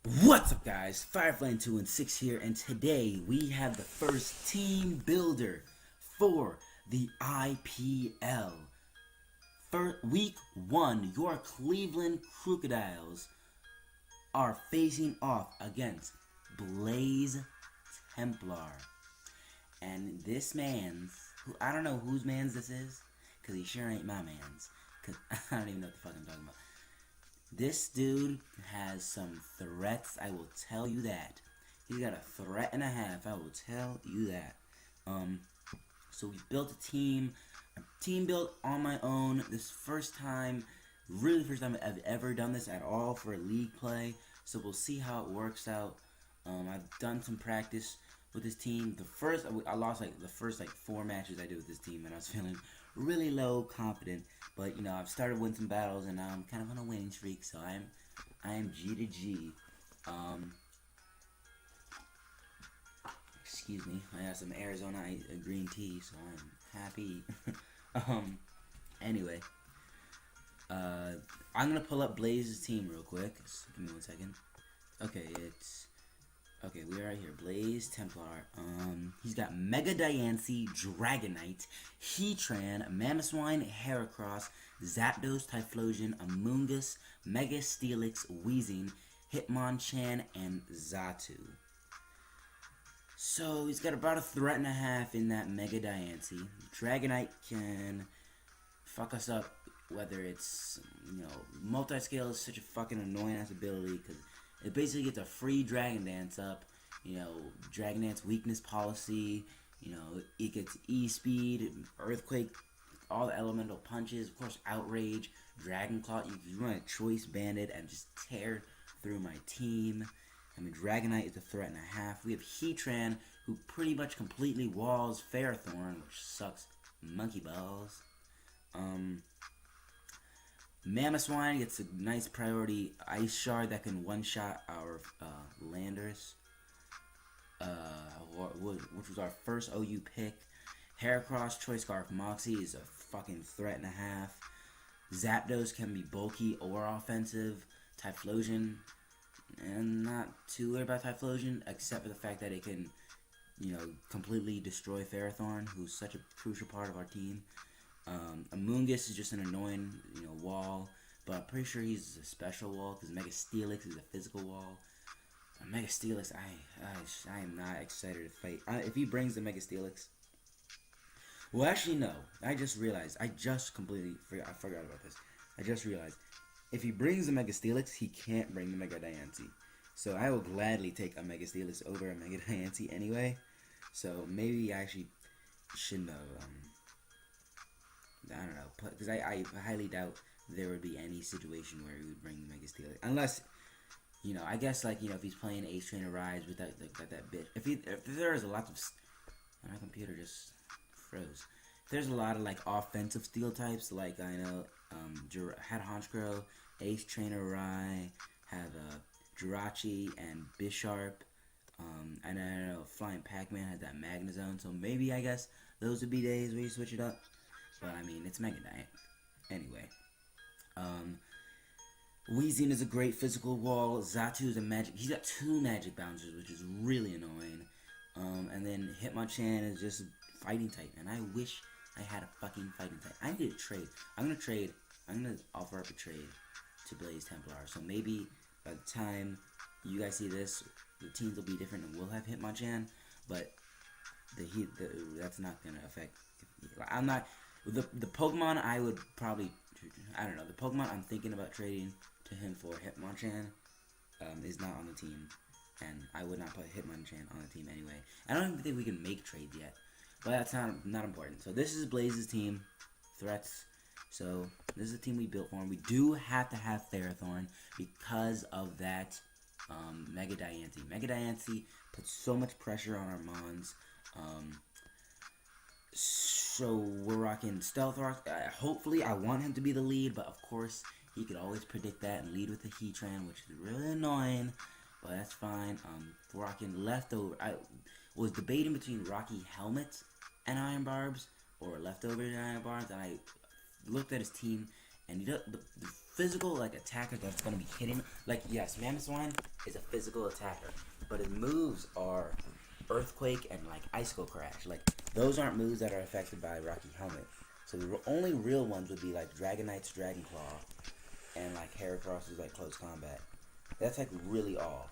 What's up, guys? Firefly216 here, and today we have the first team builder for the IPL. For week 1, your Cleveland Crocodiles are facing off against Blaze Templar. And this man's, who I don't know whose man's this is, because he sure ain't my man's, because I don't even know what the fuck I'm talking about. This dude has some threats, I will tell you that. He's got a threat and a half, I will tell you that. So we built a team built on my own. This first time, really first time I've ever done this at all for a league play. So we'll see how it works out. I've done some practice with this team. I lost like the first 4 matches I did with this team, and I was feeling really low confident. But you know, I've started winning some battles, and now I'm kind of on a winning streak. So I am G to G. Excuse me. I have some Arizona green tea, so I'm happy. Anyway, I'm gonna pull up Blaze's team real quick. Just give me 1 second. Okay, we're right here. Blaze Templar. He's got Mega Diancie, Dragonite, Heatran, Mamoswine, Heracross, Zapdos, Typhlosion, Amoonguss, Mega Steelix, Weezing, Hitmonchan, and Xatu. So he's got about a threat and a half in that Mega Diancie. Dragonite can fuck us up, whether it's, multi-scale is such a fucking annoying ass ability, because it basically gets a free Dragon Dance up, Dragon Dance weakness policy, it gets E-Speed, Earthquake, all the elemental punches, of course Outrage, Dragon Claw. You run a Choice Bandit and just tear through my team. I mean, Dragonite is a threat and a half. We have Heatran, who pretty much completely walls Ferrothorn, which sucks monkey balls. Mamoswine gets a nice priority Ice Shard that can one-shot our Landers, which was our first OU pick. Heracross, Choice Scarf, Moxie is a fucking threat and a half. Zapdos can be bulky or offensive. Typhlosion, and not too worried about Typhlosion, except for the fact that it can, completely destroy Ferrothorn, who's such a crucial part of our team. Amoonguss is just an annoying, wall, but I'm pretty sure he's a special wall because Mega Steelix is a physical wall. Mega Steelix, I am not excited to fight. If he brings the Mega Steelix, well, actually no. I just realized. I forgot about this. I just realized. If he brings the Mega Steelix, he can't bring the Mega Diancie. So I will gladly take a Mega Steelix over a Mega Diancie anyway. So maybe I actually shouldn't have. I don't know, because I highly doubt there would be any situation where he would bring the Mega Steelix, unless, I guess if he's playing Ace Trainer Rise with that bitch. If there's a lot of, my computer just froze. There's a lot of offensive steel types, like I know had Honchkrow, Ace Trainer Rai, have Jirachi and Bisharp, and I know Flying Pac-Man has that Magnezone, so maybe I guess those would be days where you switch it up. But I mean, it's Mega Knight. Anyway, Weezing is a great physical wall. Xatu is a magic. He's got 2 magic bouncers, which is really annoying. And then Hitmonchan is just fighting type, and I wish I had a fucking fighting type. I need to trade. I'm gonna offer up a trade to Blaze Templar. So maybe by the time you guys see this, the teams will be different, and we'll have Hitmonchan. But that's not gonna affect. I'm not. The Pokemon I would probably, I don't know, the Pokemon I'm thinking about trading to him for Hitmonchan is not on the team, and I would not put Hitmonchan on the team anyway. I don't even think we can make trades yet, but that's not important. So this is Blaze's team, threats. So this is the team we built for him. We do have to have Ferrothorn because of that Mega Diancie. Mega Diancie puts so much pressure on our Mons. So we're rocking Stealth Rock. Hopefully, I want him to be the lead, but of course, he could always predict that and lead with the Heatran, which is really annoying, but that's fine. We're rocking Leftover. I was debating between Rocky Helmet and Iron Barbs, or Leftovers and Iron Barbs, and I looked at his team, and the physical like attacker that's gonna be hitting. Like yes, Mammoth Swine is a physical attacker, but his moves are Earthquake and like Icicle Crash. Like those aren't moves that are affected by Rocky Helmet. So the only real ones would be like Dragonite's Dragon Claw and like Heracross's like Close Combat. That's like really all.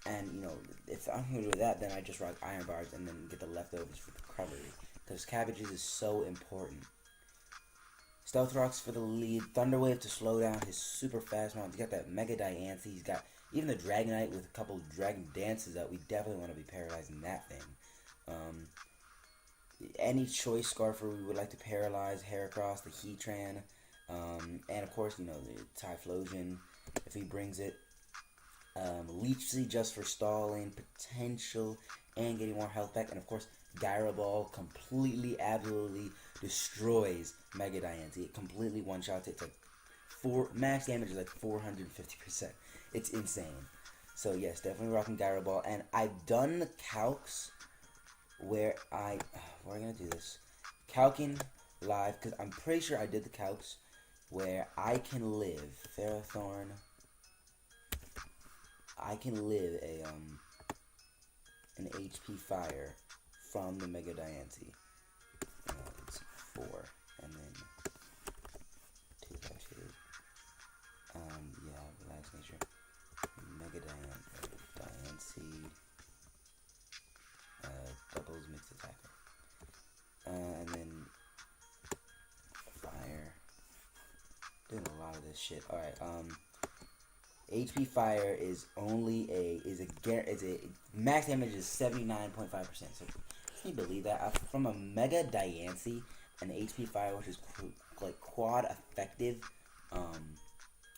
And you know, if I'm gonna do that, then I just rock Iron Bars and then get the leftovers for the recovery. Because Cabbages is so important. Stealth Rocks for the lead. Thunder Wave to slow down his super fast mount. He's got that Mega Diancie. He's got even the Dragonite with a couple Dragon Dances that we definitely want to be paralyzing that thing. Any choice Scarfer we would like to paralyze. Heracross, the Heatran, and of course, you know, the Typhlosion if he brings it. Leech Seed just for stalling, potential, and getting more health back. And of course, Gyro Ball completely, absolutely destroys Mega Diancie. It completely one-shots it. It's like max damage is like 450%. It's insane. So yes, definitely rocking Gyro Ball. And I've done the calcs where we're gonna do this. Calcing live, because I'm pretty sure I did the calcs where I can live Ferrothorn. I can live an HP Fire from the Mega Diancie. It's 4, and then 2 actually. Yeah, Relax Nature. Mega Diancie. Doubles mixed attacker. And then Fire. Doing a lot of this shit. Alright, HP Fire is only a max damage is 79.5%. So can you believe that? From a Mega Diancie, an HP Fire, which is like quad effective,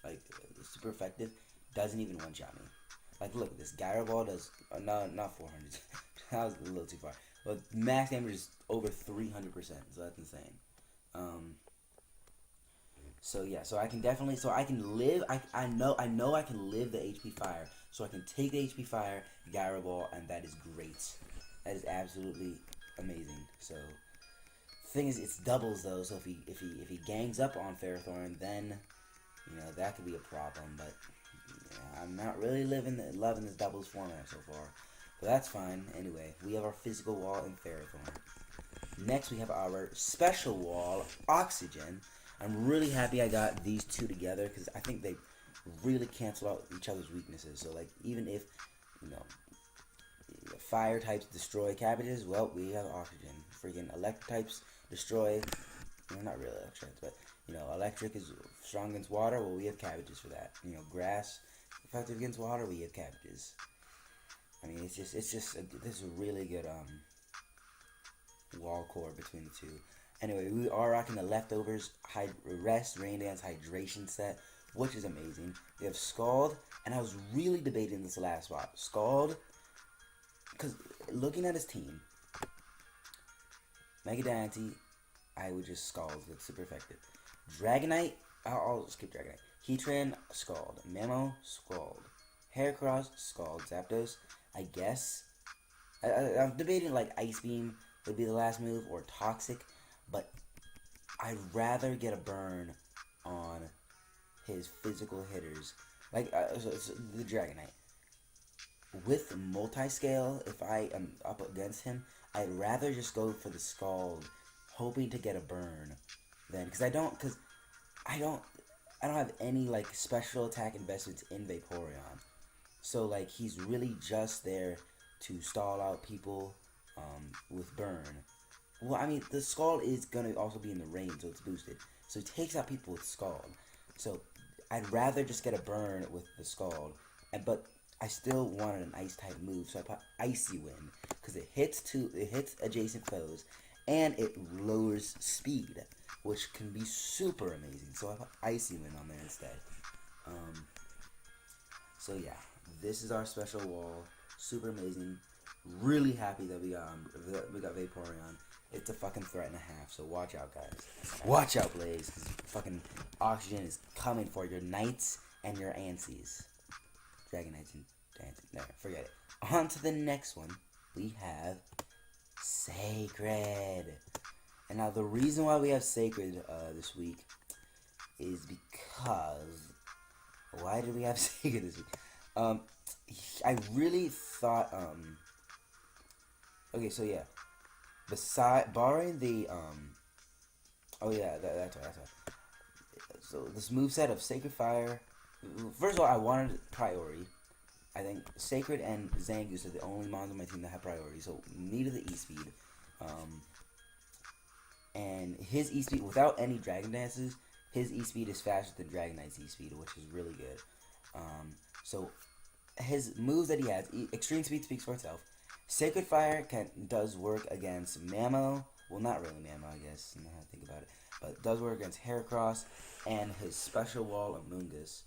like super effective, doesn't even one shot me. Like look at this, Gyro Ball does no, not 400. That was a little too far. But max damage is over 300%, so that's insane. So yeah, so I can definitely, so I can live, I know I can live the HP Fire, so I can take the HP Fire, Gyro Ball, and that is great. That is absolutely amazing. So, thing is, it's doubles though, so if he gangs up on Ferrothorn, then, you know, that could be a problem, but, yeah, I'm not really loving this doubles format so far, but that's fine. Anyway, we have our physical wall in Ferrothorn. Next, we have our special wall, Oxygen. I'm really happy I got these two together because I think they really cancel out each other's weaknesses. So, like, even if, you know, fire types destroy Cabbages, well, we have Oxygen. Freaking electric types destroy, well, not really electric types, but, you know, electric is strong against water, well, we have Cabbages for that. You know, grass, effective against water, we have Cabbages. I mean, this is a really good, wall core between the two. Anyway, we are rocking the leftovers Rest, Rain Dance, Hydration set, which is amazing. We have Scald, and I was really debating this last spot. Scald, because looking at his team, Mega Diancie, I would just Scald. That's super effective. Dragonite, I'll skip Dragonite. Heatran, Scald. Mamo, Scald. Heracross, Scald. Zapdos, I guess. I'm debating like Ice Beam would be the last move, or Toxic. But I'd rather get a burn on his physical hitters. Like, so the Dragonite. With Multi-Scale, if I am up against him, I'd rather just go for the Scald, hoping to get a burn, than, because I don't have any, like, special attack investments in Vaporeon. So, like, he's really just there to stall out people, with burn. Well, I mean, the Scald is going to also be in the rain, so it's boosted. So it takes out people with Scald. So I'd rather just get a burn with the Scald. But I still wanted an Ice-type move, so I put Icy Wind. Because it hits adjacent foes, and it lowers speed, which can be super amazing. So I put Icy Wind on there instead. So yeah, this is our special wall. Super amazing. Really happy that we got Vaporeon. It's a fucking threat and a half, so watch out, guys. Watch out, Blaze, because fucking Oxygen is coming for your Knights and your Ansies. Dragonites and Ansies. No, forget it. On to the next one. We have Sacred. And now the reason why we have Sacred this week is because why did we have Sega this week? I really thought okay, so yeah, barring the oh yeah, that's right. So this moveset of Sacred Fire. First of all, I wanted priority. I think Sacred and Zangoose are the only mons on my team that have priority. So needed the E-Speed. And his E-Speed, without any Dragon Dances, his E-Speed is faster than Dragon Knight's E-Speed, which is really good. So his moves that he has, Extreme Speed speaks for itself. Sacred Fire does work against Mamo. Well, not really Mamo, I guess. I don't know how to think about it. But it does work against Heracross and his special wall Amoonguss.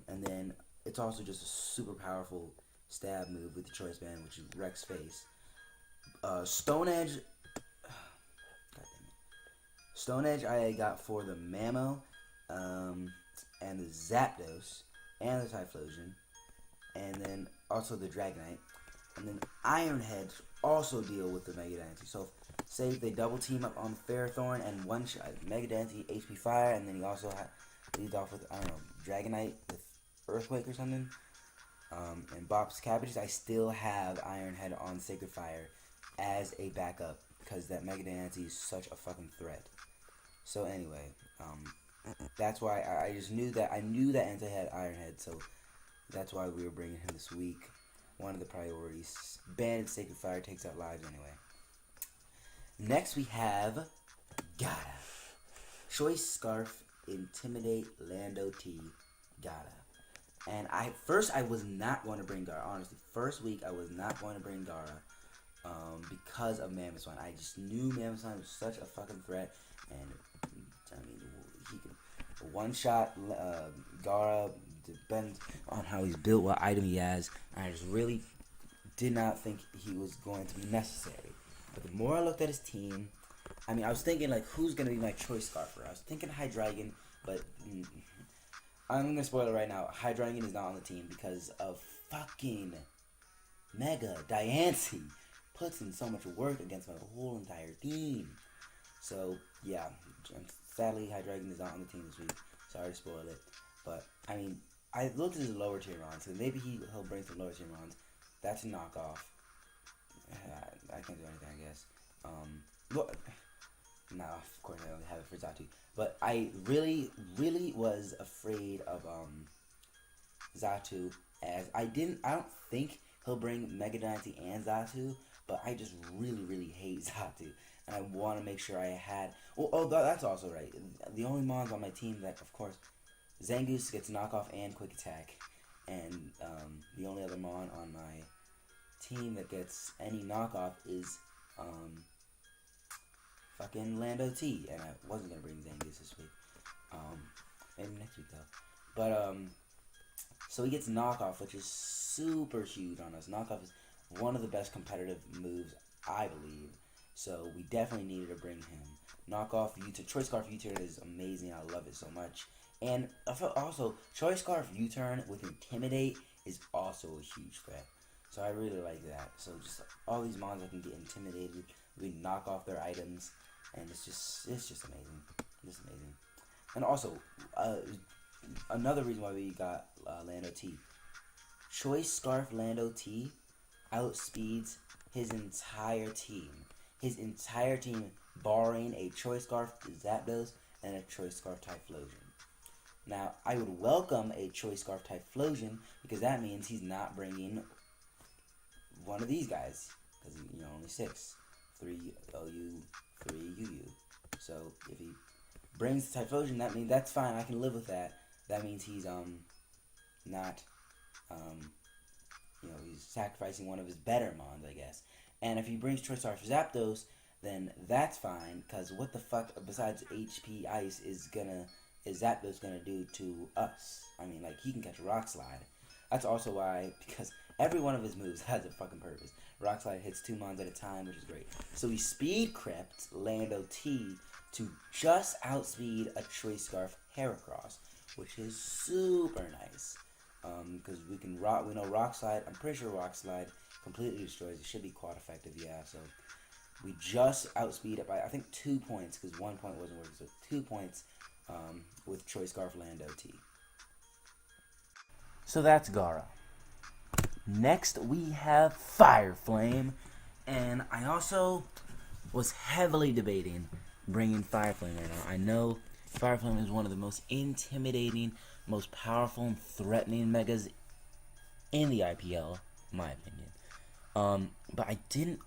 And then it's also just a super powerful stab move with the Choice Band, which is Rex Face. Stone Edge. God damn it. Stone Edge I got for the Mamo, and the Zapdos, and the Typhlosion, and then also the Dragonite. And then Ironhead also deal with the Mega Dynasty. So say if they double team up on Ferrothorn and one shot Mega Dynasty HP Fire, and then he also leads off with, I don't know, Dragonite with Earthquake or something. And Bop's Cabbages, I still have Ironhead on Sacred Fire as a backup because that Mega Dynasty is such a fucking threat. So anyway, that's why I just knew that Entei had Ironhead, so that's why we were bringing him this week. One of the priorities. Banded Sacred Fire takes out lives anyway. Next we have Gata. Choice Scarf, Intimidate, Lando T, Gata. And I was not going to bring Gara. Honestly, first week I was not going to bring Gara because of Mammoth. I just knew Mammoth was such a fucking threat, and I mean he could one shot Gara. Depends on how he's built, what item he has. I just really did not think he was going to be necessary. But the more I looked at his team, I mean, I was thinking, like, who's going to be my choice Scarfer? I was thinking Hydreigon, but I'm going to spoil it right now. Hydreigon is not on the team because of fucking Mega Diancie. Puts in so much work against my whole entire team. So, yeah, sadly, Hydreigon is not on the team this week. Sorry to spoil it. But, I mean, I looked at his lower tier Rons, so maybe he'll bring some lower tier Rons. That's a knockoff. I can't do anything, I guess. No, of course I only have it for Xatu. But I really, really was afraid of Xatu, as I don't think he'll bring Mega Dynasty and Xatu, but I just really, really hate Xatu. And I want to make sure I had... that's also right. The only mons on my team that, of course... Zangoose gets knockoff and quick attack, and the only other mon on my team that gets any knockoff is fucking Lando T, and I wasn't gonna bring Zangoose this week, maybe next week though. But so he gets knockoff, which is super huge on us. Knockoff is one of the best competitive moves, I believe. So we definitely needed to bring him. Knockoff U-turn, Choice Scarf U-turn is amazing. I love it so much. And also, Choice Scarf U-turn with Intimidate is also a huge threat. So I really like that. So just all these mons that can get intimidated, we knock off their items, and it's just amazing. It's amazing. And also, another reason why we got Lando T. Choice Scarf Lando T outspeeds his entire team. His entire team, barring a Choice Scarf Zapdos and a Choice Scarf Typhlosion. Now, I would welcome a Choice Scarf Typhlosion because that means he's not bringing one of these guys. Because, only 6. 3 OU, 3 UU. So, if he brings the Typhlosion, that's fine. I can live with that. That means he's, not, he's sacrificing one of his better mons, I guess. And if he brings Choice Scarf Zapdos, then that's fine. Because what the fuck, besides HP Ice, is Zapdos gonna do to us? I mean, like, he can catch a Rock Slide. That's also why, because every one of his moves has a fucking purpose. Rock Slide hits 2 mons at a time, which is great. So he speed crept Lando T to just outspeed a Choice Scarf Heracross, which is super nice. Because we know Rock Slide, I'm pretty sure Rock Slide completely destroys. It should be quad effective, yeah. So we just outspeed it by, I think, 2 points, because 1 point wasn't working. So 2 points. with Choice Scarf Lando T. So that's Gara. Next we have Fire Flame, and I also was heavily debating bringing Fire Flame right now. I know Fire Flame is one of the most intimidating, most powerful and threatening megas in the IPL, in my opinion. But I didn't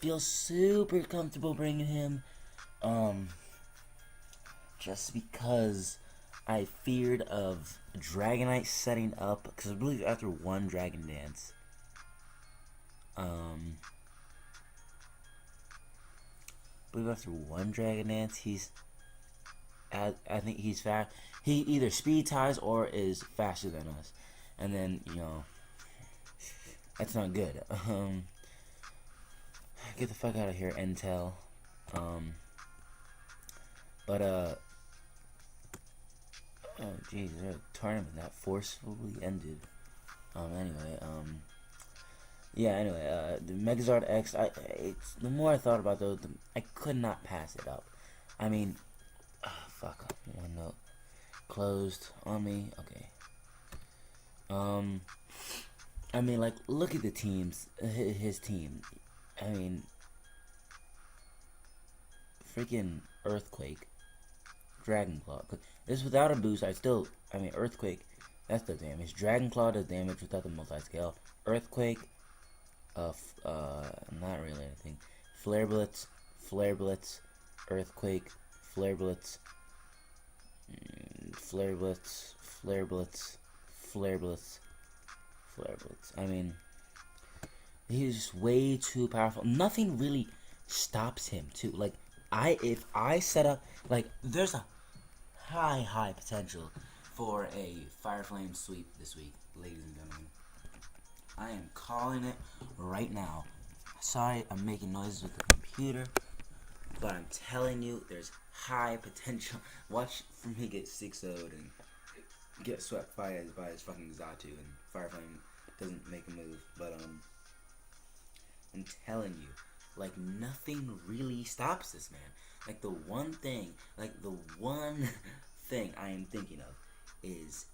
feel super comfortable bringing him, just because I feared of Dragonite setting up, because I believe after one Dragon Dance, I think he's fast. He either speed ties or is faster than us, and then that's not good. Get the fuck out of here, Intel. Oh jeez, there's a tournament that forcefully ended. The Megazord X. The more I thought about those, I could not pass it up. I mean, fuck up. One note closed on me. Okay. I mean, like, look at the teams. His team. I mean, freaking Earthquake, Dragon Claw. This without a boost, Earthquake, that's the damage. Dragon Claw does damage without the multi-scale. Earthquake, not really anything. Flare Blitz, Earthquake, Flare Blitz, Flare Blitz, Flare Blitz, Flare Blitz, Flare Blitz. I mean, he's just way too powerful. Nothing really stops him, too. Like, if I set up, like, there's a high potential for a Fire Flame sweep this week, ladies and gentlemen. I am calling it right now. Sorry, I'm making noises with the computer, but I'm telling you, there's high potential. Watch for me get 6-0'd and get swept by his fucking Zatu, and Fire Flame doesn't make a move. But I'm telling you, like, nothing really stops this man. Like, the one thing I am thinking of is,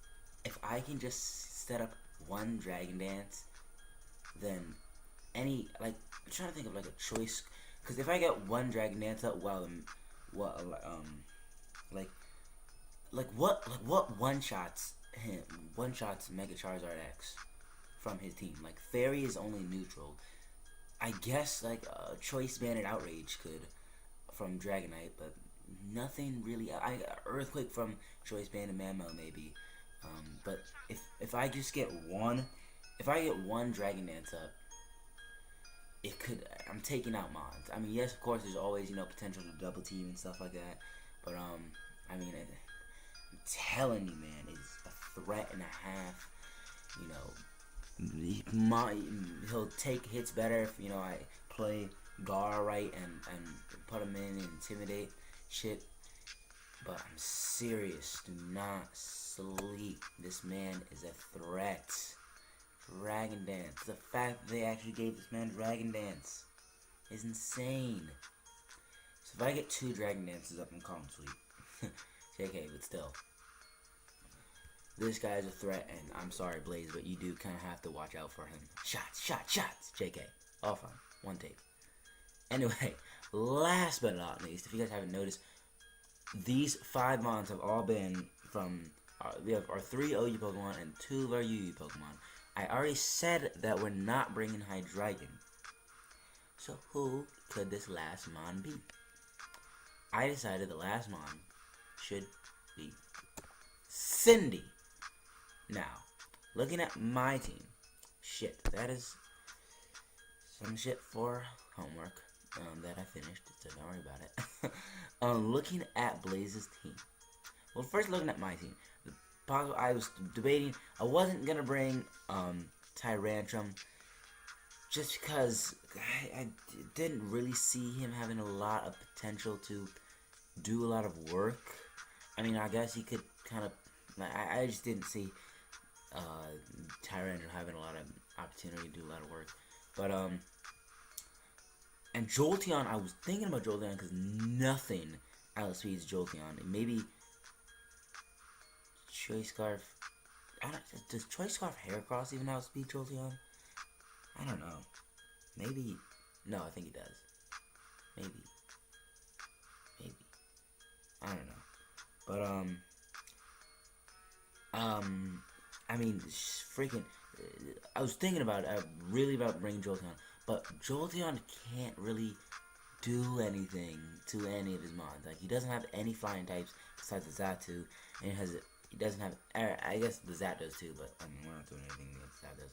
if I can just set up one Dragon Dance, then I'm trying to think of, like, a choice. Because if I get one Dragon Dance up, what one-shots Mega Charizard X from his team? Like, Fairy is only neutral. I guess, like, Choice Banded Outrage could from Dragonite, but nothing really. Earthquake from Choice Banded Mammo maybe. But if I just get one, Dragon Dance up, it could. I'm taking out Mons. I mean, yes, of course, there's always potential to double team and stuff like that. But I mean, I'm telling you, man, it's a threat and a half. He'll take hits better if I play Gar right and put him in and intimidate shit. But I'm serious. Do not sleep. This man is a threat. Dragon Dance. The fact that they actually gave this man Dragon Dance is insane. So if I get 2 Dragon Dances up, I'm calling sweep. JK, but still. This guy is a threat, and I'm sorry, Blaze, but you do kind of have to watch out for him. Shots. JK. All fun. One take. Anyway, last but not least, if you guys haven't noticed, these 5 mons have all been from, we have our 3 OU Pokemon and 2 of our UU Pokemon. I already said that we're not bringing Hydreigon. So who could this last mon be? I decided the last mon should be Cindy. Now, looking at my team, that is some shit for homework that I finished, so don't worry about it. Looking at Blaze's team. Well, first looking at my team. I was debating, I wasn't going to bring Tyrantrum, just because I didn't really see him having a lot of potential to do a lot of work. I mean, I guess he could kind of, I just didn't see Tyrantrum having a lot of opportunity to do a lot of work. But, and Jolteon, I was thinking about Jolteon because nothing outspeeds Jolteon. Maybe Choice Scarf. Does Choice Scarf Heracross even outspeed Jolteon? I don't know. Maybe. No, I think he does. Maybe. I don't know. But I mean, freaking. I was thinking about really about bringing Jolteon, but Jolteon can't really do anything to any of his mons. Like, he doesn't have any flying types besides the Xatu, and he doesn't have. I guess the Zapdos too, but I mean, we're not doing anything against Zapdos,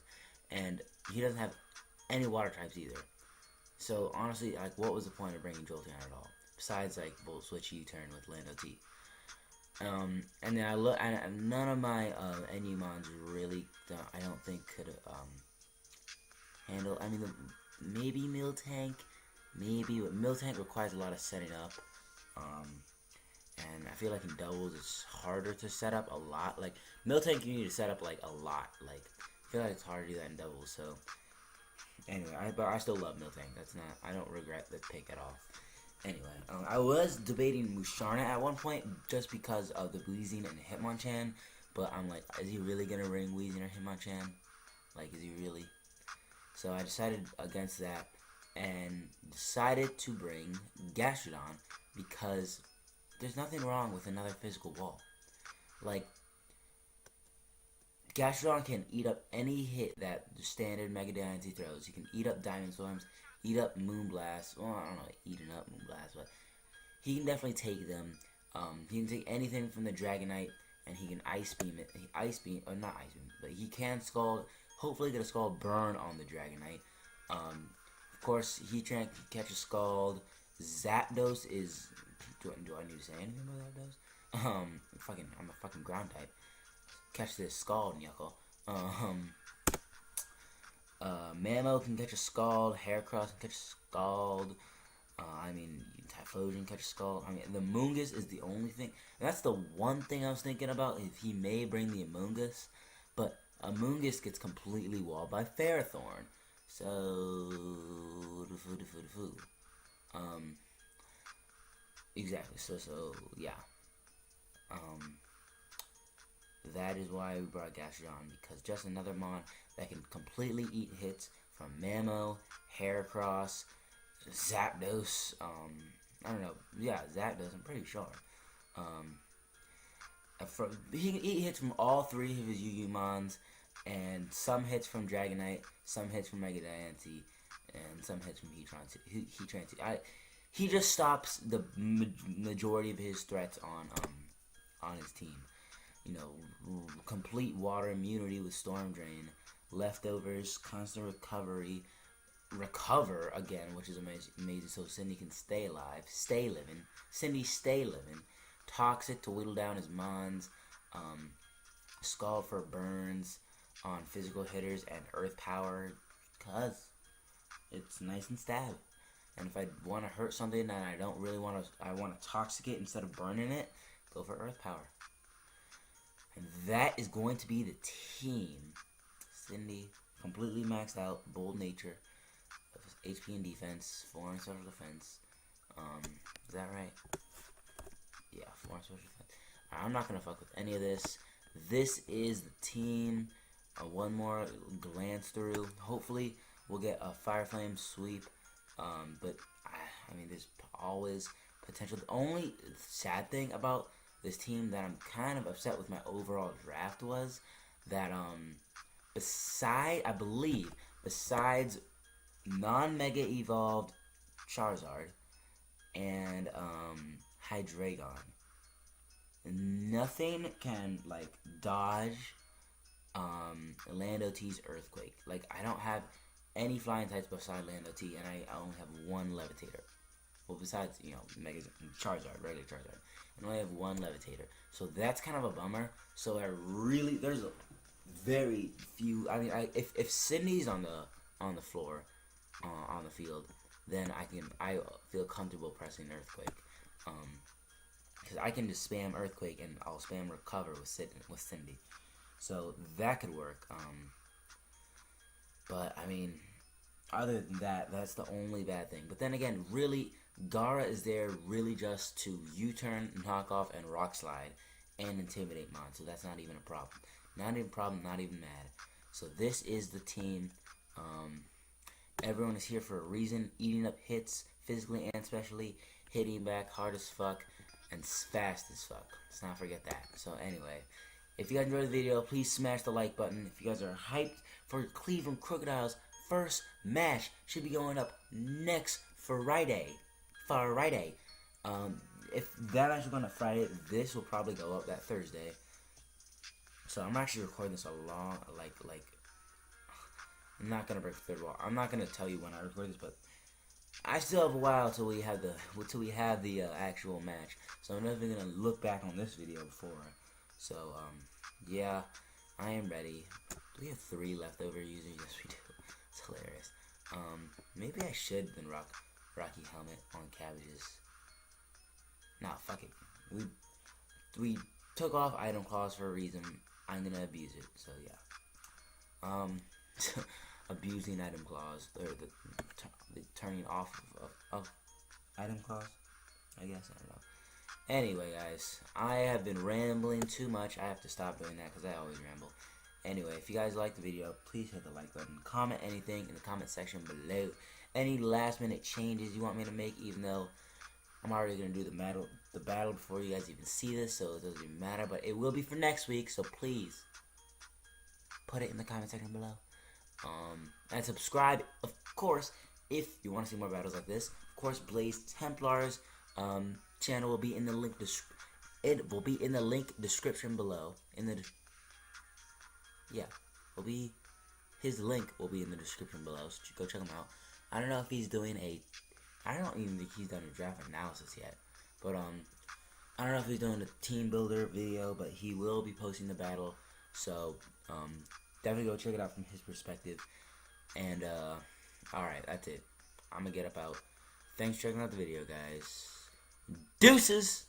and he doesn't have any water types either. So honestly, like, what was the point of bringing Jolteon at all? Besides, like, Volt Switch U-turn with Lando T. And then I look, and none of my NU mons really, I don't think could handle. I mean, maybe Miltank, but Miltank requires a lot of setting up. And I feel like in doubles it's harder to set up a lot. Like, Miltank, you need to set up like a lot. Like, I feel like it's hard to do that in doubles. So anyway, but I still love Miltank. I don't regret the pick at all. Anyway, I was debating Musharna at one point just because of the Weezing and Hitmonchan, but I'm like, is he really gonna bring Weezing or Hitmonchan? Like, is he really? So I decided against that and decided to bring Gastrodon because there's nothing wrong with another physical ball. Like, Gastrodon can eat up any hit that the standard Mega Diancie throws. He can eat up Diamond Storms, eat up Moonblast. Well, I don't know, eating up Moonblast, but he can definitely take them. He can take anything from the Dragonite, and he can Ice Beam it. Not Ice Beam, but he can Scald. Hopefully, get a Scald Burn on the Dragonite. Of course, Heatran can catch a Scald. Zapdos is. Do I need to say anything about Zapdos? I'm a fucking ground type. Catch this Scald, Knuckle. Mamo can catch a Scald. Heracross can catch a Scald. I mean, Typhlosion can catch a Scald. I mean, the Amoonguss is the only thing. And that's the one thing I was thinking about. If he may bring the Amoonguss, but Amoonguss gets completely walled by Ferrothorn. So, exactly. So yeah. That is why we brought Gastrodon, because just another mon that can completely eat hits from Mamo, Heracross, Zapdos, I don't know, yeah, Zapdos, I'm pretty sure. He can eat hits from all three of his Yu-Gi mons, and some hits from Dragonite, some hits from Mega Diancie, and some hits from Heatran. He just stops the majority of his threats on his team. You know, complete water immunity with Storm Drain, leftovers, constant recovery, recover again, which is amazing. So Cindy can stay alive, stay living. Cindy stay living. Toxic to whittle down his mons. Scald for burns on physical hitters, and Earth Power, cause it's nice and stab. And if I want to hurt something and I don't really want to, I want to toxic it instead of burning it, go for Earth Power. And that is going to be the team. Cindy, completely maxed out, bold nature, HP and defense, 4 and social defense. Is that right? Yeah, 4 and social defense. I'm not gonna fuck with any of this. This is the team. One more glance through. Hopefully, we'll get a Fire Flame sweep. But I mean, there's always potential. The only sad thing about this team that I'm kind of upset with my overall draft was that besides non-Mega Evolved Charizard and Hydreigon, nothing can like dodge Lando T's Earthquake. Like, I don't have any flying types beside Lando T, and I only have one Levitator. Well, besides, you know, Mega Charizard, regular Charizard. I only have one Levitator. So that's kind of a bummer. So there's a very few, I mean, if Sydney's on the floor, on the field, then I feel comfortable pressing Earthquake. Because I can just spam Earthquake and I'll spam Recover with Cindy. So that could work. But I mean, other than that, that's the only bad thing. But then again, really, Gara is there really just to U-turn, knock off, and rock slide, and intimidate Mon. So that's not even a problem. Not even a problem, not even mad. So this is the team. Everyone is here for a reason. Eating up hits, physically and specially. Hitting back hard as fuck, and fast as fuck. Let's not forget that. So anyway, if you guys enjoyed the video, please smash the like button. If you guys are hyped for Cleveland Crocodiles' first match, should be going up next Friday. If that match is going to Friday, this will probably go up that Thursday. So I'm actually recording this a long, like I'm not gonna break the third wall. I'm not gonna tell you when I record this, but I still have a while till we have the actual match. So I'm never gonna look back on this video before. So yeah, I am ready. Do we have 3 leftover users? Yes, we do. It's hilarious. Maybe I should then rock Rocky helmet on cabbages. Nah, fuck it. We took off item clause for a reason. I'm gonna abuse it. So yeah. Abusing item clause, or the turning off of item clause, I guess. I don't know. Anyway, guys, I have been rambling too much. I have to stop doing that because I always ramble. Anyway, if you guys like the video, please hit the like button. Comment anything in the comment section below. Any last minute changes you want me to make, even though I'm already going to do the battle before you guys even see this, so it doesn't even matter. But it will be for next week, so please put it in the comment section below. And subscribe, of course, if you want to see more battles like this. Of course, Blaze Templar's channel will be in the link. It will be in the link description below. His link will be in the description below. So go check him out. I don't know if he's doing I don't even think he's done a draft analysis yet. But I don't know if he's doing a team builder video, but he will be posting the battle. So definitely go check it out from his perspective. And alright, that's it. I'm gonna get up out. Thanks for checking out the video, guys. Deuces!